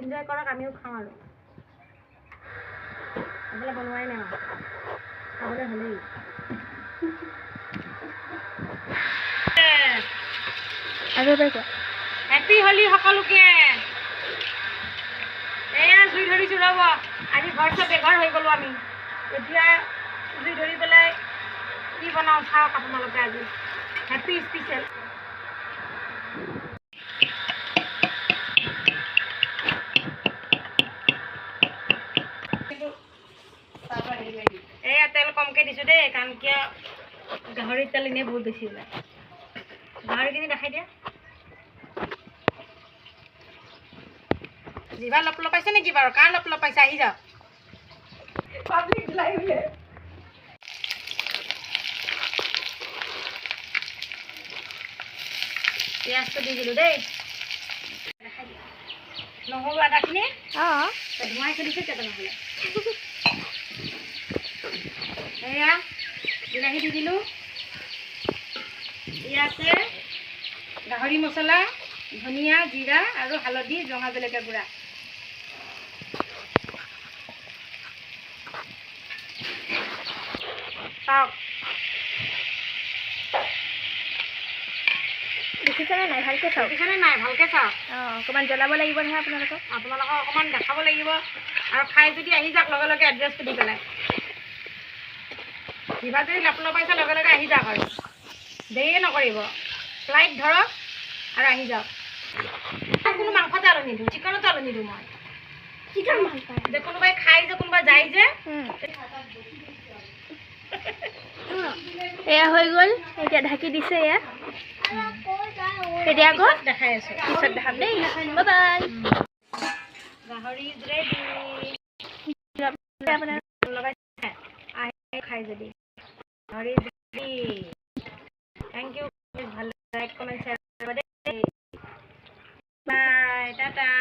Enjoy কৰক, আমিও খাওঁ আৰু এইফালে বনোৱাই নাই খাবলৈ হ'লেই। আৰু এবাৰ কোৱা। হেপী হোলী সকলোকে। এয়া জুই ধৰিছোঁ ৰ'ব, আজি ঘৰ চব বেঘৰ হৈ গ'লোঁ আমি। এতিয়া জুই ধৰি পেলাই কি বনাওঁ চাওক আপোনালোকে আজি। Happy special. এয়া তেল কমকৈ দিছোঁ দেই, কাৰণ কিয় গাহৰিৰ তেল এনেই বহুত বেছি ওলায়। গাহৰিখিনি দেখাই দিয়া। জিভা লপ লপাইছে নেকি বাৰু? কাৰ লপ লপাইছে? আহি যাওক। পিঁয়াজটো দি দিলোঁ দেই। নহৰু আদাখিনি ধোঁৱাই খেলিছে তেনেহ'লে। এয়া বিলাহী দি দিলোঁ। ইয়াতে গাহৰি মছলা, ধনিয়া, জিৰা আৰু হালধি, ৰঙা জলকীয়া গুড়া। চাওক দেখিছেনে নাই? ভালকৈ চাওক। দেখিছেনে নাই? ভালকৈ চাওক। অকণমান জ্বলাব লাগিব নহয় আপোনালোকক অকণমান দেখাব লাগিব। আৰু খাই যদি আহি যাওক লগে লগে এড্ৰেছটো দি পেলাই। জিভা যদি লপ লপাইছে লগে লগে আহি যাওক আৰু দেৰিয়ে নকৰিব। ফ্লাইট ধৰক আৰু আহি যাওক। কোনো মাংসতে আলু নিদিওঁ, চিকেনতো আলু নিদিওঁ মই। চিকেন ভাল পায় যে কোনোবাই খাই যে কোনোবা যায় যে। এয়া হৈ গ'ল, এতিয়া ঢাকি দিছে। এয়া এতিয়া আকৌ দেখাই আছোঁ, পিছত দেখাম দেই। Bye bye. গাহৰি ৰেডি। আপোনাৰ খাই যদি গাহৰি ৰেডি। Thank you. ভাল লাইক কমেণ্ট শ্বেয়াৰ কৰিব দেই। বাই, টাটা।